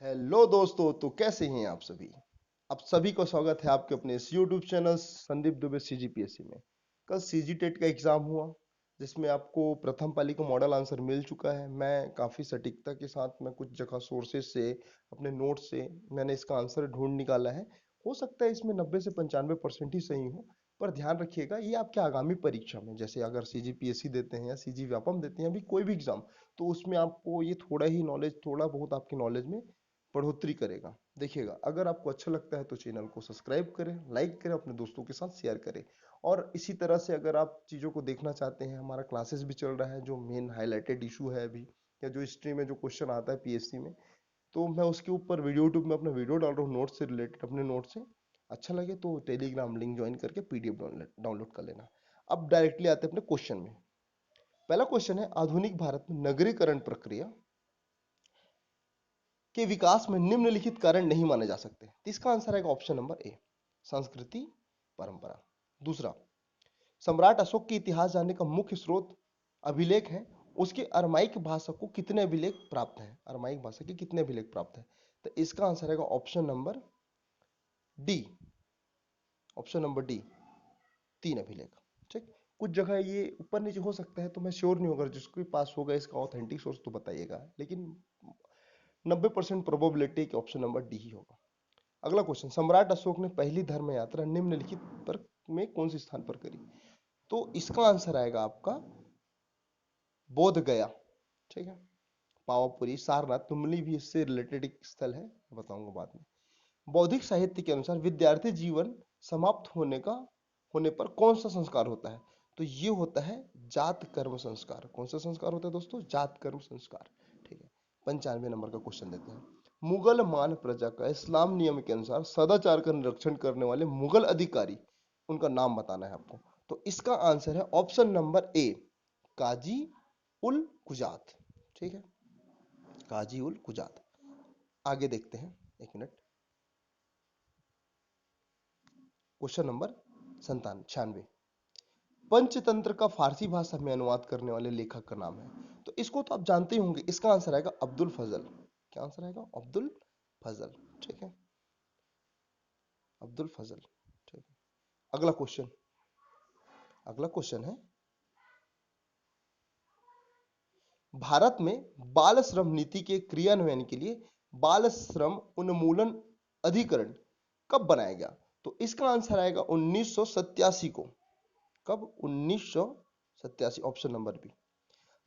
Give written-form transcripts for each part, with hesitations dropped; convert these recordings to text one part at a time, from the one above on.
Hello दोस्तों, तो कैसे हैं आप सभी। आप सभी को स्वागत है आपके अपने इस YouTube channel Sandeep Dubey CGPSC में। कल सीजी टेट का एग्जाम हुआ जिसमें आपको प्रथम पाली को मॉडल आंसर मिल चुका है। मैं काफी सटीकता के साथ मैं कुछ जगह सोर्सेज से अपने नोट से मैंने इसका आंसर ढूंढ निकाला है। हो सकता है इसमें 90 से 95% ही सही हो, पर ध्यान रखिएगा ये आपके आगामी परीक्षा में, जैसे अगर सीजीपीएससी देते हैं या सीजी व्यापम देते हैं, अभी कोई भी एग्जाम, तो उसमें आपको ये थोड़ा ही नॉलेज, थोड़ा बहुत आपकी नॉलेज में बढ़ोतरी करेगा। देखिएगा, अगर आपको अच्छा लगता है तो चैनल को सब्सक्राइब करें, लाइक करें, अपने दोस्तों के साथ शेयर करें। और इसी तरह से अगर आप चीज़ों को देखना चाहते हैं, हमारा क्लासेस भी चल रहा है, जो मेन हाईलाइटेड इशू है अभी, या जो हिस्ट्री में जो क्वेश्चन आता है पीएससी में, तो मैं उसके ऊपर वीडियो यूट्यूब में अपना वीडियो डाल रहा हूँ नोट से रिलेटेड, अपने नोट से। अच्छा लगे तो टेलीग्राम लिंक ज्वाइन करके पीडीएफ डाउनलोड कर लेना। अब डायरेक्टली आते हैं अपने क्वेश्चन में। पहला क्वेश्चन है, आधुनिक भारत में नगरीकरण प्रक्रिया के विकास में निम्नलिखित कारण नहीं माने जा सकते। तो इसका आंसर है ऑप्शन नंबर ए, संस्कृति, परंपरा। दूसरा, सम्राट अशोक के इतिहास जानने का मुख्य स्रोत अभिलेख है, उसके अरमाइक भाषा को कितने अभिलेख प्राप्त हैं, अरमाइक भाषा के कितने अभिलेख प्राप्त हैं। तो इसका आंसर है option number D, option number D, 3 अभिलेख। ठीक, कुछ जगह ये ऊपर नीचे हो सकता है, तो मैं श्योर नहीं होगा, जिसके पास होगा इसका ऑथेंटिक सोर्स तो बताइएगा, लेकिन 90% प्रोबेबिलिटी कि ऑप्शन नंबर डी ही होगा। अगला क्वेश्चन, सम्राट अशोक ने पहली धर्म यात्रा निम्नलिखित पर में कौन से स्थान पर करी। तो इसका आंसर आएगा आपका बोध गया। ठीक है, पावापुरी, सारनाथ, तुमली भी इससे रिलेटेड एक स्थल है, बताऊंगा बाद में। बौद्धिक साहित्य के अनुसार विद्यार्थी जीवन समाप्त होने पर कौन सा संस्कार होता है। तो ये होता है जात कर्म संस्कार। कौन सा संस्कार होता है दोस्तों, जात कर्म संस्कार। ठीक है, 95 नंबर का क्वेश्चन देते हैं। मुगल मान प्रजा का इस्लाम नियम के अनुसार सदाचार का निरीक्षण करने वाले मुगल अधिकारी, उनका नाम बताना है आपको। तो इसका आंसर है option number A, Qazi ul Kujat. ठीक है, काजी उल कुजात। आगे देखते हैं, एक मिनट। क्वेश्चन नंबर 96, पंचतंत्र का फारसी भाषा में अनुवाद करने वाले लेखक का नाम है। तो इसको तो आप जानते ही होंगे, इसका आंसर आएगा अब्दुल फजल। क्या आंसर आएगा, अब्दुल फजल। ठीक है, अब्दुल फजल। ठीक है, अगला क्वेश्चन, अगला क्वेश्चन है, भारत में बाल श्रम नीति के क्रियान्वयन के लिए बाल श्रम उन्मूलन अधिकरण कब बनाया गया। तो इसका आंसर आएगा 1987 को। कब, 1987, ऑप्शन नंबर बी।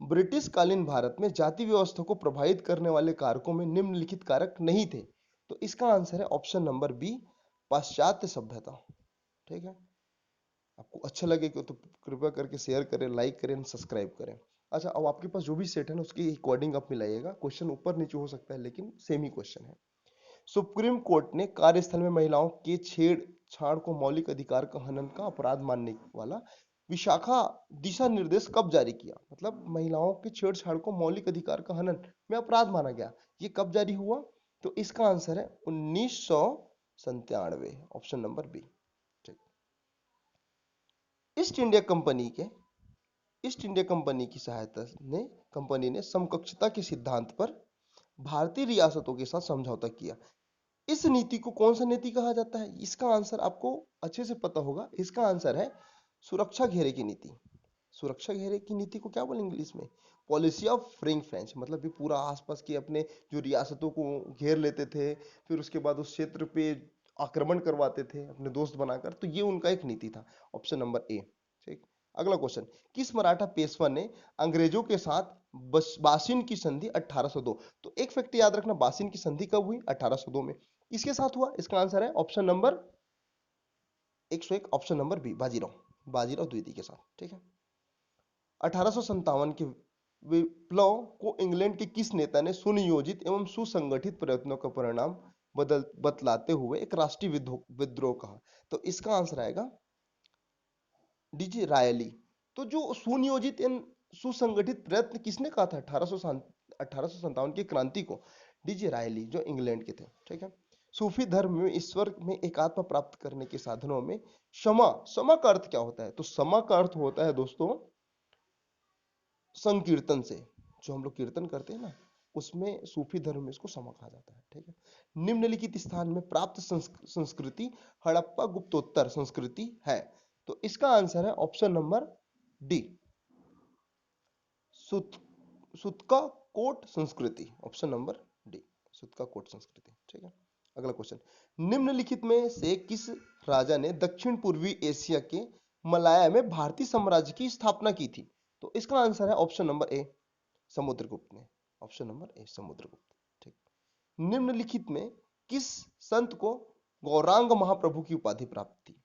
ब्रिटिश कालीन भारत में जाति व्यवस्था को प्रभावित करने वाले कारकों में निम्नलिखित कारक नहीं थे। तो इसका आंसर है ऑप्शन नंबर बी, पाश्चात्य सभ्यता। ठीक है, आपको अच्छा लगे तो कृपया करके शेयर करें, लाइक करें, सब्सक्राइब करें। अच्छा, अब आपके पास जो भी सेट है ना, उसकी अकॉर्डिंग आप मिलाइएगा। क्वेश्चन ऊपर नीचे हो सकता है, लेकिन सेम ही क्वेश्चन है। सुप्रीम कोर्ट ने कार्यस्थल में महिलाओं के छेड़छाड़ को मौलिक अधिकार का हनन का अपराध मानने वाला विशाखा दिशा निर्देश कब जारी किया। मतलब महिलाओं के छेड़छाड़ को मौलिक अधिकार का हनन में अपराध माना गया, ये कब जारी हुआ। तो इसका आंसर है 1997, ऑप्शन नंबर बी। ठीक, ईस्ट इंडिया कंपनी के ईस्ट इंडिया कंपनी की सहायता ने कंपनी ने समकक्षता के सिद्धांत पर भारतीय रियासतों के साथ समझौता किया। इस नीति को कौन सा नीति कहा जाता है, इसका आंसर आपको अच्छे से पता होगा। इसका आंसर है सुरक्षा घेरे की नीति। सुरक्षा घेरे की नीति को क्या बोलेंगे इंग्लिश में, पॉलिसी ऑफ फ्रिंग फ्रेंच। मतलब ये पूरा आसपास के अपने जो रियासतों को घेर लेते थे, फिर उसके बाद उस क्षेत्र पे आक्रमण करवाते थे अपने दोस्त बनाकर। तो ये उनका एक नीति था, ऑप्शन नंबर ए। ठीक, अगला क्वेश्चन, किस मराठा पेशवा ने अंग्रेजों के साथ बासिन की संधि 1802। तो एक फैक्ट याद रखना, बासिन की संधि कब हुई, 1802 में। इसके साथ हुआ, इसका आंसर है option number 101, option number B, Bajirao, Bajirao Dwivedi के साथ। ठीक है, 1857 के विप्लव को इंग्लैंड के किस नेता ने सुनियोजित एवं सुसंगठित प्रयत्नों का परिणाम बतलाते हुए एक राष्ट्रीय विद्रोह कहा। तो इसका आंसर आएगा डीजे रायली। तो जो सुनियोजित एवं सुसंगठित प्रयत्न किसने कहा था 1857 की क्रांति को, डीजे रायली, जो इंग्लैंड के थे। ठीक है, सूफी धर्म में ईश्वर में एकात्मा प्राप्त करने के साधनों में क्षमा, क्षमा का अर्थ क्या होता है। तो क्षमा का अर्थ होता है दोस्तों संकीर्तन से, जो हम लोग कीर्तन करते हैं ना, उसमें सूफी धर्म में इसको समा कहा जाता है। ठीक है। निम्नलिखित स्थान में प्राप्त संस्कृति हड़प्पा गुप्तोत्तर संस्कृति है। तो इसका आंसर है ऑप्शन नंबर डी, सुतका कोट संस्कृति। ऑप्शन नंबर डी, सुतका कोट संस्कृति। ठीक है। अगला क्वेश्चन, निम्नलिखित में से किस राजा ने दक्षिण पूर्वी एशिया के मलाया में भारतीय साम्राज्य की स्थापना की थी? तो इसका आंसर है ऑप्शन नंबर ए, समुद्रगुप्त ने। Option number A, Samudragupta. ठीक। निम्नलिखित में किस संत को गौरांग महाप्रभु की उपाधि प्राप्त थी?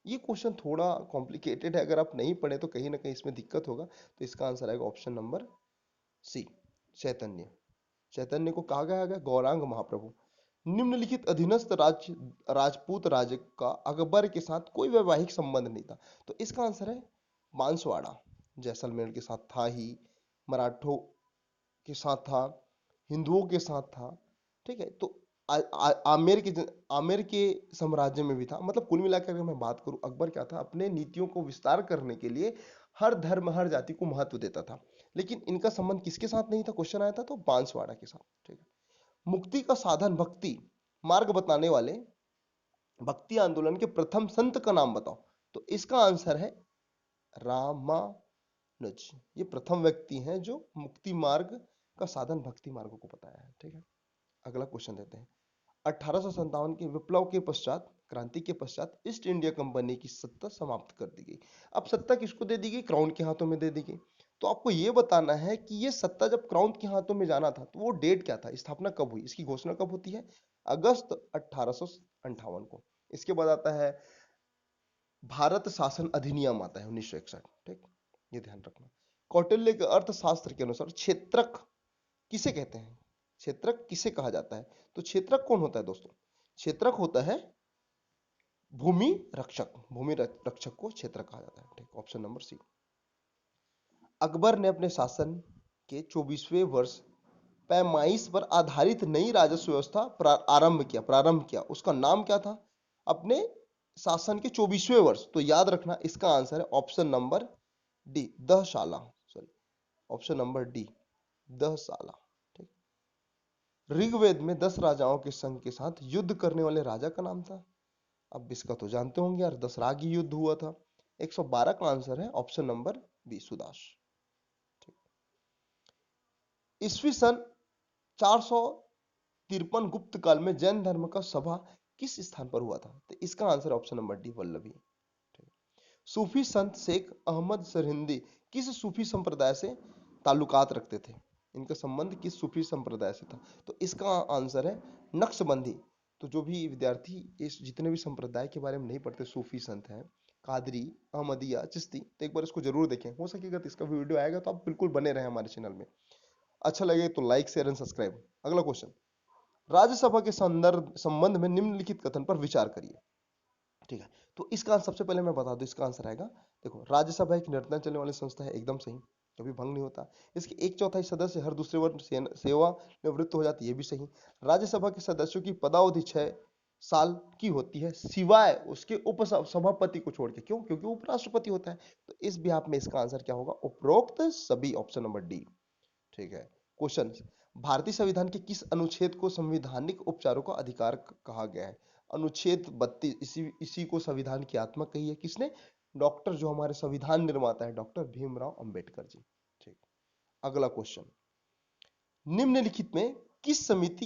ये क्वेश्चन थोड़ा कॉम्प्लिकेटेड है, अगर आप नहीं पढ़े तो कहीं ना कहीं इसमें दिक्कत होगा। तो इसका आंसर आएगा ऑप्शन नंबर सी, चैतन्य। चैतन्य को कहा गया गौरांग महाप्रभु। निम्नलिखित अधीनस्थ राजपूत राज्य का अकबर के साथ कोई वैवाहिक संबंध नहीं था। तो इसका आंसर है बांसवाड़ा। जैसलमेर के साथ था ही, मराठों के साथ था, हिंदुओं के साथ था। ठीक है। तो आमेर के साम्राज्य में भी था। मतलब कुल मिलाकर अगर मैं बात करूं, अकबर क्या था, अपने नीतियों को विस्तार करने के लिए हर धर्म हर जाति को महत्व देता था। लेकिन इनका संबंध किसके साथ नहीं था? क्वेश्चन आया था तो बांसवाड़ा के साथ। ठीक है। मुक्ति का साधन भक्ति मार्ग बताने वाले भक्ति आंदोलन के प्रथम संत का नाम बताओ। तो इसका आंसर है रामानुज। ये प्रथम व्यक्ति हैं जो मुक्ति मार्ग का साधन भक्ति मार्ग को बताया है। ठीक है। अगला क्वेश्चन देते हैं, 1857 के विप्लव के पश्चात, क्रांति के पश्चात ईस्ट इंडिया कंपनी की सत्ता समाप्त कर दी गई। अब सत्ता किसको दे दी गई? क्राउन के हाथों में दे दी गई। तो आपको यह बताना है कि यह सत्ता जब क्राउन के हाथों में जाना था तो वो डेट क्या था, स्थापना कब हुई, इसकी घोषणा कब होती है? अगस्त 1858 को। इसके बाद आता है भारत शासन अधिनियम, आता है 1961। ठीक, ये ध्यान रखना। कौटिल्य के अर्थशास्त्र के अनुसार क्षेत्रक किसे कहते हैं? क्षेत्रक किसे कहा जाता है? तो क्षेत्रक कौन होता है दोस्तों? क्षेत्रक होता है भूमि रक्षक। भूमि रक्षक को क्षेत्रक कहा जाता है। ठीक, ऑप्शन नंबर सी। अकबर ने अपने शासन के 24वें वर्ष पैमाइश पर आधारित नई राजस्व व्यवस्था प्रारंभ किया। उसका नाम क्या था? अपने शासन के 24वें वर्ष। तो याद रखना, इसका आंसर है ऑप्शन नंबर डी, दहशाला। सॉरी, ऑप्शन नंबर डी, दहशाला। ठीक। ऋग्वेद में 10 राजाओं के संघ के साथ युद्ध करने वाले राजा का नाम था। अब इसका तो जानते होंगे यार, दसरागी युद्ध हुआ था। 112 का आंसर है ऑप्शन नंबर बी, सुदास। ईस्वी सन 453 गुप्त काल में जैन धर्म का सभा किस स्थान पर हुआ था? तो इसका answer option number D, Vallabhi. सूफी संत शेख अहमद सरहिंदी किस सूफी संप्रदाय से ताल्लुकात रखते थे? इनका संबंध किस सूफी संप्रदाय से था? तो इसका आंसर है नक्शबंदी। तो जो भी विद्यार्थी इस जितने भी संप्रदाय के बारे में नहीं पढ़ते, सूफी संत हैं, कादरी, अहमदिया, चिश्ती, तो एक बार इसको जरूर देखें। हो सकेगा तो इसका वीडियो आएगा तो आप बिल्कुल बने रहें हमारे चैनल में। अच्छा लगे तो लाइक शेयर एंड सब्सक्राइब। अगला क्वेश्चन, राज्यसभा के संबंध में निम्नलिखित कथन पर विचार करिए। ठीक है। तो इसका सबसे पहले मैं बता दूं, इसका आंसर आएगा, देखो, राज्यसभा एक निरंतर चलने वाली संस्था है, एकदम सही, कभी भंग नहीं होता। इसके 1/4 सदस्य हर दूसरे वर्ष सेवा निवृत्त हो जाती है, ये भी सही। राज्यसभा के सदस्यों की पदावधि 6 साल की होती है, सिवाय उसके उपसभापति को छोड़ के। क्यों? क्योंकि उपराष्ट्रपति होता है। तो इस बिहाफ में इसका आंसर क्या होगा? उपरोक्त सभी, ऑप्शन नंबर डी। ठीक है। क्वेश्चन, भारतीय संविधान के किस अनुच्छेद को संवैधानिक उपचारों का अधिकार कहा गया है? अनुच्छेद 32। इसी को संविधान की आत्मा कही है। किसने? डॉक्टर, जो हमारे संविधान निर्माता है, डॉक्टर भीमराव अंबेडकर जी। ठीक। अगला क्वेश्चन, निम्नलिखित में किस समिति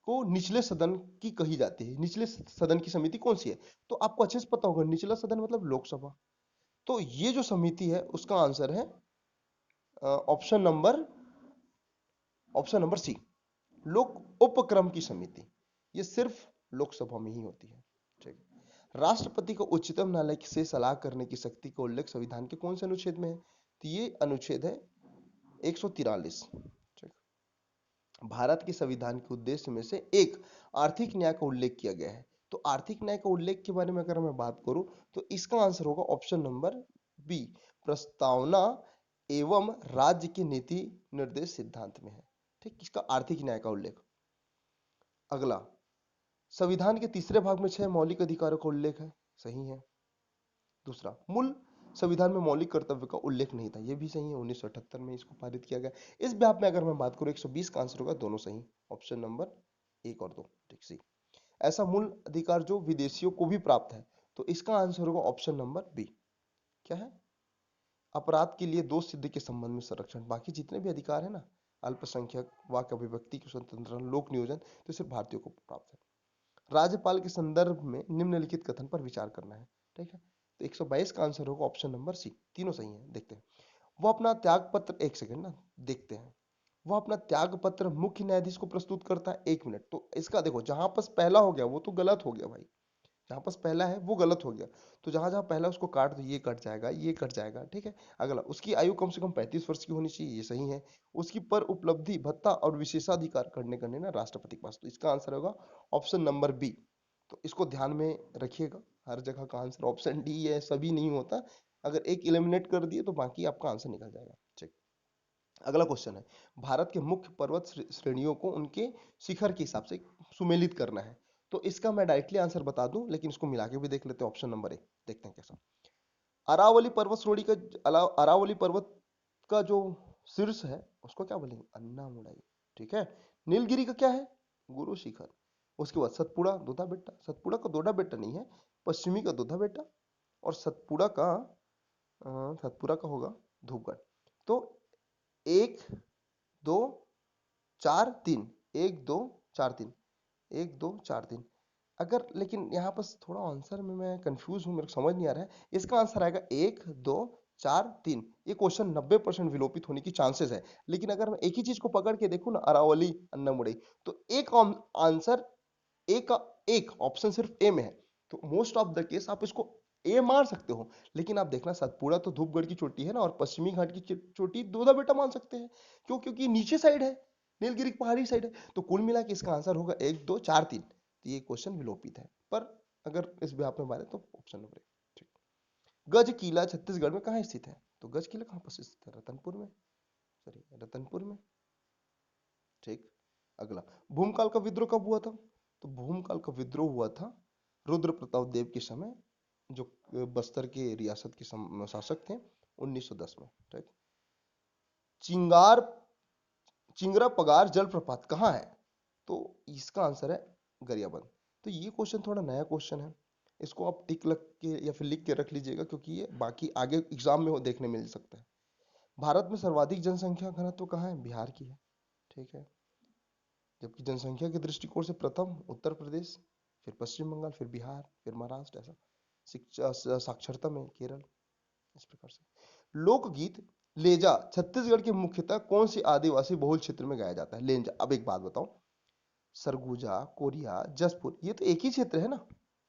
को निचले सदन की कही जाती है? निचले सदन की समिति कौन सी है? तो आपको अच्छे से पता होगा, निचला सदन मतलब लोकसभा। तो ये जो समिति है उसका आंसर है ऑप्शन नंबर सी, लोक उपक्रम की समिति। ये सिर्फ लोकसभा में ही होती है। ठीक। राष्ट्रपति को उच्चतम न्यायालय से सलाह करने की शक्ति का उल्लेख संविधान के कौन से अनुच्छेद में है? तो ये अनुच्छेद है 143। ठीक। भारत के संविधान के उद्देश्य में से एक आर्थिक न्याय का उल्लेख किया गया है। तो आर्थिक न्याय का उल्लेख के बारे में अगर मैं बात करूं तो इसका आंसर होगा ऑप्शन नंबर बी, प्रस्तावना एवं राज्य की नीति निर्देश सिद्धांत में है। ठीक, इसका आर्थिक न्याय का उल्लेख। अगला, संविधान के तीसरे भाग में 6 मौलिक अधिकारों का उल्लेख है, सही है। दूसरा, मूल संविधान में मौलिक कर्तव्य का उल्लेख नहीं था, ये भी सही है, 1978 में इसको पारित किया गया। इस बेहाफ में अगर मैं बात करूं 120 का आंसर होगा, दोनों सही, ऑप्शन नंबर 1 और 2, ठीक सी। ऐसा मूल अधिकार जो विदेशियों को भी प्राप्त है, तो इसका आंसर होगा ऑप्शन नंबर बी। क्या है? अपराध के लिए दोष सिद्धि के संबंध में संरक्षण। बाकी जितने भी अधिकार है ना, अल्पसंख्यक, वाक अभिव्यक्ति की स्वतंत्रता, लोक नियोजन, तो सिर्फ भारतीयों को प्राप्त है। राज्यपाल के संदर्भ में निम्नलिखित कथन पर विचार करना है, ठीक है। तो 122 का आंसर होगा ऑप्शन नंबर सी, तीनों सही है। देखते हैं, वो अपना त्याग पत्र, एक सेकंड ना, देखते हैं, वो अपना त्याग पत्र मुख्य न्यायाधीश को प्रस्तुत करता है, 1 मिनट। तो इसका देखो, जहां पर पहला हो गया वो तो गलत हो गया भाई, जहां पर पहला है वो गलत हो गया, तो जहां जहां पहला उसको काट दो, ये कट जाएगा, ये कट जाएगा, ठीक है। अगला, उसकी आयु कम से कम 35 वर्ष की होनी चाहिए, ये सही है। उसकी पर उपलब्धि, भत्ता और विशेषाधिकार करने करने ना राष्ट्रपति के पास, तो इसका आंसर होगा ऑप्शन नंबर बी। तो इसको ध्यान में रखिएगा, हर जगह का आंसर ऑप्शन डी है, सभी नहीं होता। अगर एक एलिमिनेट कर दिए तो बाकी आपका आंसर निकल जाएगा, ठीक। अगला क्वेश्चन है, भारत के मुख्य पर्वत श्रेणियों को उनके शिखर के हिसाब से सुमेलित करना है। तो इसका मैं डायरेक्टली आंसर बता दूं, लेकिन इसको मिला के भी देख लेते हैं, ऑप्शन नंबर 1, देखते हैं कैसा। अरावली पर्वत श्रेणी का, अरावली पर्वत का जो शीर्ष है उसको क्या बोलेंगे? अन्नामुलाई, ठीक है। नीलगिरी का क्या है? गुरु शिखर। उसके बाद सतपुड़ा, दोधा बेट्टा, सतपुड़ा का दोधा बेट्टा नहीं है, पश्चिमी का दोधा बेट्टा, और सतपुड़ा का होगा धूपगढ़। तो 1 2 4 3, 1 2 4 3, 1 2 4 3। अगर, लेकिन यहाँ पर थोड़ा आंसर में मैं कंफ्यूज हूँ, मेरे को समझ नहीं आ रहा है। इसका आंसर आएगा 1 2 4 3। ये क्वेश्चन 90% विलोपित होने की चांसेस है, लेकिन अगर मैं एक ही चीज को पकड़ के देखूं ना, अरावली, अन्नामुड़ई, तो एक आंसर, एक एक ऑप्शन सिर्फ ए में है, तो मोस्ट ऑफ द केस आप इसको ए मार सकते हो। लेकिन आप देखना, सतपुड़ा तो धूपगढ़ की चोटी है ना, और पश्चिमी घाट की चोटी दोदा बेटा मान सकते हैं। क्यों? क्योंकि नीचे साइड है, नीलगिरी पहाड़ी साइड है। तो कुल मिला के इसका आंसर होगा 1 2 4 3। तो ये क्वेश्चन विलोपित है, पर अगर इस व्याप में मारे तो ऑप्शन नंबर 1, ठीक। गज किला छत्तीसगढ़ में कहाँ स्थित है? तो गज किला कहाँ पर स्थित है? रतनपुर में, सॉरी रतनपुर में, ठीक। अगला, भूमकाल का विद्रोह कब हुआ था? तो भूमकाल का विद्रोह हुआ था रुद्र प्रताप देव के समय, जो बस्तर के रियासत के शासक थे, 1910 में, ठीक। चिंगार चिंगरा पगार जलप्रपात कहाँ है? तो इसका आंसर है गरियाबंद। तो ये क्वेश्चन थोड़ा नया क्वेश्चन है, इसको आप टिक लग के या फिर लिख के रख लीजिएगा, क्योंकि ये बाकी आगे एग्जाम में वो देखने मिल सकता है। भारत में सर्वाधिक जनसंख्या घनत्व कहाँ है? बिहार की है, ठीक है। जबकि जनसंख्या के दृष्टिकोण से प्रथम उत्तर प्रदेश, फिर पश्चिम बंगाल, फिर बिहार, फिर महाराष्ट्र, ऐसा। शिक्षा साक्षरता में केरल, इस प्रकार से। लोकगीत लेजा छत्तीसगढ़ के मुख्यतः कौन सी आदिवासी बहुल क्षेत्र में गाया जाता है? लेंजा, अब एक बात बताओ, सरगुजा, कोरिया, जसपुर, ये तो एक ही क्षेत्र है ना,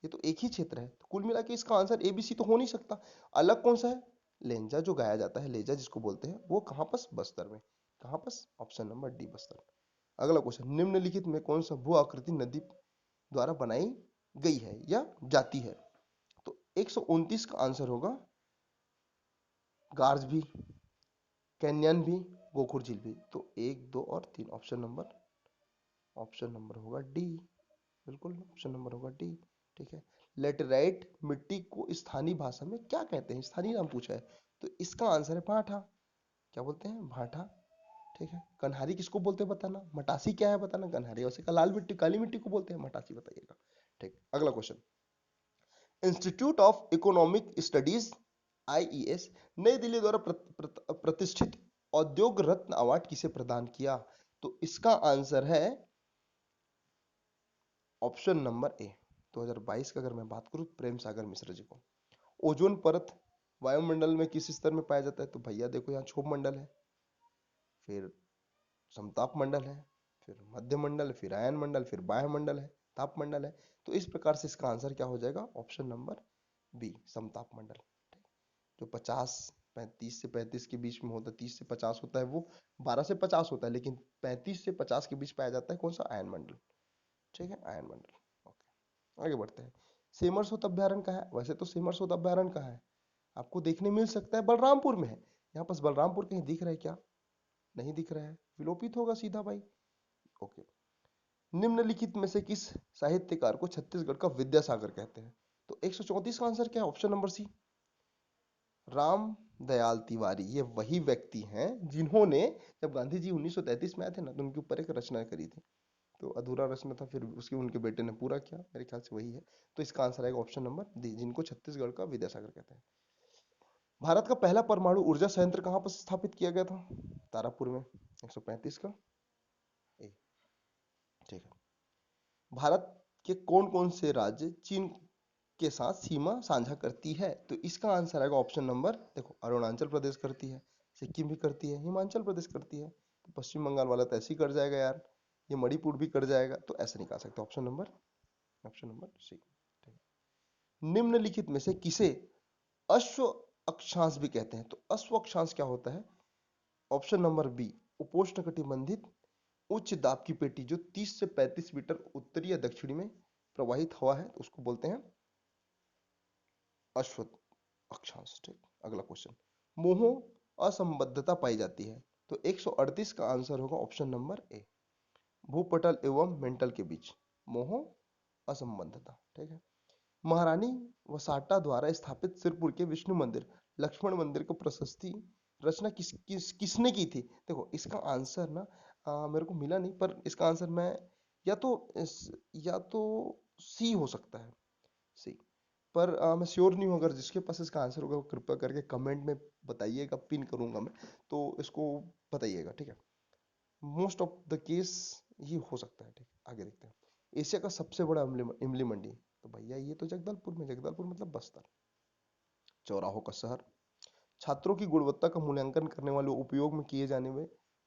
ये तो एक ही क्षेत्र है, तो कुल मिला के इसका आंसर एबीसी तो हो नहीं सकता। अलग कौन सा है? लेंजा जो गाया जाता है, लेजा जिसको बोलते हैं, वो कहाँ पर? बस्तर में। कहाँ पर? Option number D, Bastar. अगला क्वेश्चन, निम्नलिखित में कौन सा भू आकृति नदी द्वारा बनाई गई है या जाती है? तो 129 का आंसर होगा गार्ज भी, कैन्यन भी, गोखुर झील भी। तो 1 2 और 3, ऑप्शन नंबर होगा डी, बिल्कुल ऑप्शन नंबर होगा डी, ठीक है। लेटेराइट मिट्टी को स्थानीय भाषा में क्या कहते हैं? स्थानीय नाम पूछा है, तो इसका आंसर है भाटा। क्या बोलते हैं? भाटा, ठीक है। कन्हारी किसको बोलते हैं बताना, मटासी क्या है बताना, कन्हारी। वैसे का लाल मिट्टी, काली मिट्टी को बोलते हैं, मटासी बताइएगा, ठीक। अगला question, institute of economic studies, IES, नई दिल्ली द्वारा प्रतिष्ठित औद्योग रत्न अवार्ड किसे प्रदान किया? तो इसका आंसर है ऑप्शन नंबर ए, 2022 का अगर मैं बात करूं, प्रेम सागर मिश्र जी को। ओजोन परत वायुमंडल में किस स्तर में पाया जाता है? तो भैया देखो, यहाँ क्षोभ मंडल है, फिर समताप मंडल है, फिर मध्य मंडल, फिर आयन मंडल, फिर बाह्य मंडल है, ताप मंडल है। तो इस प्रकार से इसका आंसर क्या हो जाएगा? ऑप्शन नंबर बी, समताप मंडल। जो 35 के बीच में होता है, 30 से 50 होता है, वो 12 से 50 होता है, लेकिन 35 से 50 के बीच पाया जाता है कौन सा? आयन मंडल, ठीक है, आयन मंडल। ओके, आगे बढ़ते हैं। सेमरसोत अभ्यारण्य कहाँ है? वैसे तो सेमरसोत अभ्यारण्य कहाँ है? आपको देखने मिल सकता है, बलरामपुर में है। यहाँ पास बलरामपुर कहीं दिख रहा है क्या? नहीं दिख रहा है, विलोपित होगा सीधा भाई। ओके, निम्नलिखित में से किस साहित्यकार को छत्तीसगढ़ का विद्यासागर कहते हैं? तो 134 का आंसर क्या है? Option number C, Ram Dayal Tiwari ये वही व्यक्ति हैं जिन्होंने, जब गांधी जी 1933 में आए थे ना, तो उनके ऊपर एक रचना करी थी। तो अधूरा रचना था, फिर उसके उनके बेटे ने पूरा किया, मेरे ख्याल से वही है। तो इसका आंसर आएगा ऑप्शन नंबर डी, जिनको छत्तीसगढ़ का विद्यासागर कहते हैं। भारत का पहला परमाणु ऊर्जा संयंत्र कहां पर स्थापित किया गया था? तारापुर में। 135 का ए। ठीक है। भारत के कौन कौन से राज्य चीन के साथ सीमा साझा करती है? तो इसका आंसर आएगा ऑप्शन नंबर, देखो, अरुणाचल प्रदेश करती है, सिक्किम भी करती है, हिमाचल प्रदेश करती है। तो पश्चिम बंगाल वाला तो ऐसे ही कर जाएगा यार, ये मणिपुर भी कर जाएगा, तो ऐसे निकाल सकते हैं ऑप्शन नंबर सी। निम्नलिखित में से किसे अश्व अक्षांश भी कहते हैं? तो अश्व अक्षांश क्या होता है? ऑप्शन नंबर बी, उपोष्णकटिबंधित उच्च दाब की पेटी जो 30 से 35 मीटर उत्तरी या दक्षिणी में प्रवाहित हवा है, तो उसको बोलते हैं अश्व अक्षांश। ठीक, अगला क्वेश्चन, मोह असंबद्धता पाई जाती है? तो 138 का आंसर होगा ऑप्शन नंबर ए, भूपटल एवं मेंटल के बीच मोह असंबद्धता। ठीक है। महारानी वसाटा द्वारा स्थापित सिरपुर के विष्णु मंदिर लक्ष्मण मंदिर को प्रशस्ति रचना किसने की थी? देखो, इसका आंसर ना मेरे को मिला नहीं, पर इसका आंसर मैं या तो या तो सी हो सकता है, सी। पर मैं श्योर नहीं हूँ। अगर जिसके पास इसका आंसर होगा वो कृपया करके कमेंट में बताइएगा, पिन करूंगा मैं, तो इसको बताइएगा। ठीक है। मोस्ट ऑफ द केस ये हो सकता है। ठीक, आगे देखते हैं। एशिया का सबसे बड़ा इमली मंडी, तो भैया ये तो जगदलपुर में, जगदलपुर मतलब बस्तर। चौराहों का शहर, छात्रों की गुणवत्ता का मूल्यांकन करने वाले उपयोग में किए जाने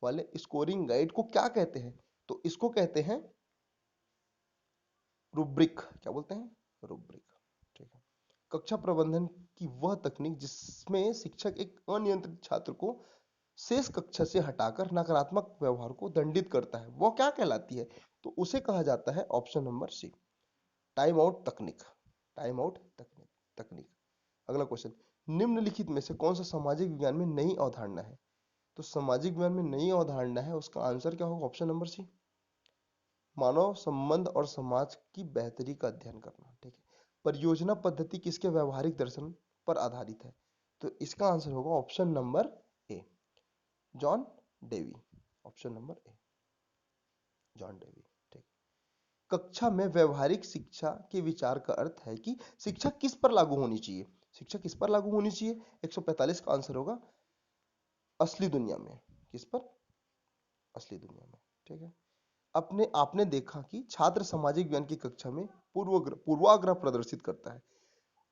वाले स्कोरिंग गाइड को क्या कहते हैं? तो इसको कहते हैं रुब्रिक। क्या बोलते हैं? रुब्रिक। ठीक है। कक्षा प्रबंधन की वह तकनीक जिसमें शिक्षक एक अनियंत्रित छात्र को शेष कक्षा से हटाकर नकारात्मक व्यवहार को दंडित करता है, वो क्या कहलाती है? तो उसे कहा जाता है option number C, time out तकनीक। टाइम आउट तकनीक। अगला क्वेश्चन, निम्नलिखित में से कौन सा सामाजिक विज्ञान में नई अवधारणा है? तो सामाजिक विज्ञान में नई अवधारणा है, उसका आंसर क्या होगा? ऑप्शन नंबर सी, मानव संबंध और समाज की बेहतरी का अध्ययन करना। ठीक है। परियोजना पद्धति किसके व्यवहारिक दर्शन पर आधारित है? तो इसका आंसर होगा option number A, John Dewey. Option number A, John Dewey. ठीक। कक्षा में व्यवहारिक शिक्षा के विचार का अर्थ है कि शिक्षा किस पर लागू होनी चाहिए? शिक्षा किस पर लागू होनी चाहिए? 145 का आंसर होगा असली दुनिया में। किस पर? असली दुनिया में। ठीक है। अपने आपने देखा कि छात्र सामाजिक विज्ञान की कक्षा में पूर्वाग्रह प्रदर्शित करता है,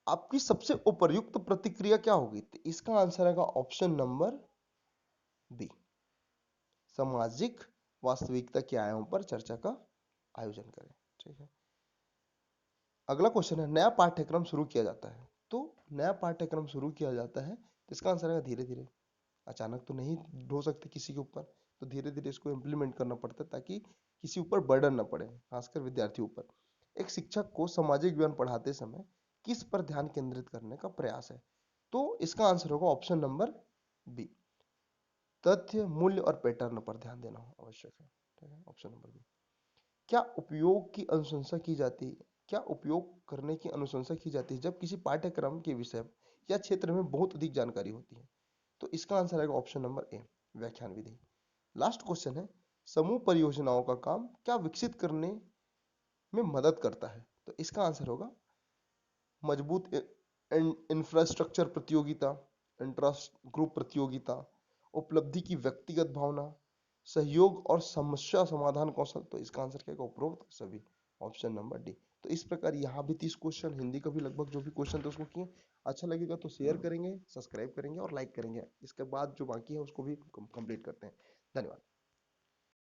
आपकी सबसे उपयुक्त प्रतिक्रिया क्या होगी? तो इसका आंसर आएगा ऑप्शन नंबर बी, सामाजिक वास्तविकता के आयामों पर चर्चा का आयोजन करें। ठीक है। अगला क्वेश्चन है, नया पाठ्यक्रम शुरू किया जाता है? तो नया पाठ्यक्रम शुरू किया जाता है, तो इसका आंसर है धीरे धीरे। अचानक तो नहीं ढो सकते किसी के ऊपर, तो धीरे धीरे इसको इम्प्लीमेंट करना पड़ता है ताकि किसी ऊपर बर्डन ना पड़े, खासकर विद्यार्थी ऊपर। एक शिक्षक को सामाजिक ज्ञान पढ़ाते समय किस पर ध्यान केंद्रित करने का प्रयास है? तो इसका आंसर होगा ऑप्शन नंबर बी, तथ्य, मूल्य और पैटर्न पर ध्यान देना आवश्यक है। ठीक है। Option number B. क्या उपयोग की अनुशंसा की जाती है? क्या उपयोग करने की अनुशंसा की जाती है जब किसी पाठ्यक्रम के विषय या क्षेत्र में बहुत अधिक जानकारी होती है? तो इसका आंसर आएगा ऑप्शन नंबर ए, व्याख्यान विधि। लास्ट क्वेश्चन है, समूह परियोजनाओं का काम क्या विकसित करने में मदद करता है? तो इसका आंसर होगा मजबूत इंफ्रास्ट्रक्चर प्रतियोगिता, इंट्रास्ट ग्रुप प्रतियोगिता, उपलब्धि की व्यक्तिगत भावना, सहयोग और समस्या समाधान कौशल। तो इसका आंसर क्या होगा? उपरोक्त सभी। Option number D. तो इस प्रकार यहाँ भी 30 क्वेश्चन, हिंदी का भी लगभग जो भी क्वेश्चन थे उसको किए। अच्छा लगेगा तो शेयर करेंगे, सब्सक्राइब करेंगे और लाइक करेंगे। इसके बाद जो बाकी है उसको भी कंप्लीट करते हैं। धन्यवाद।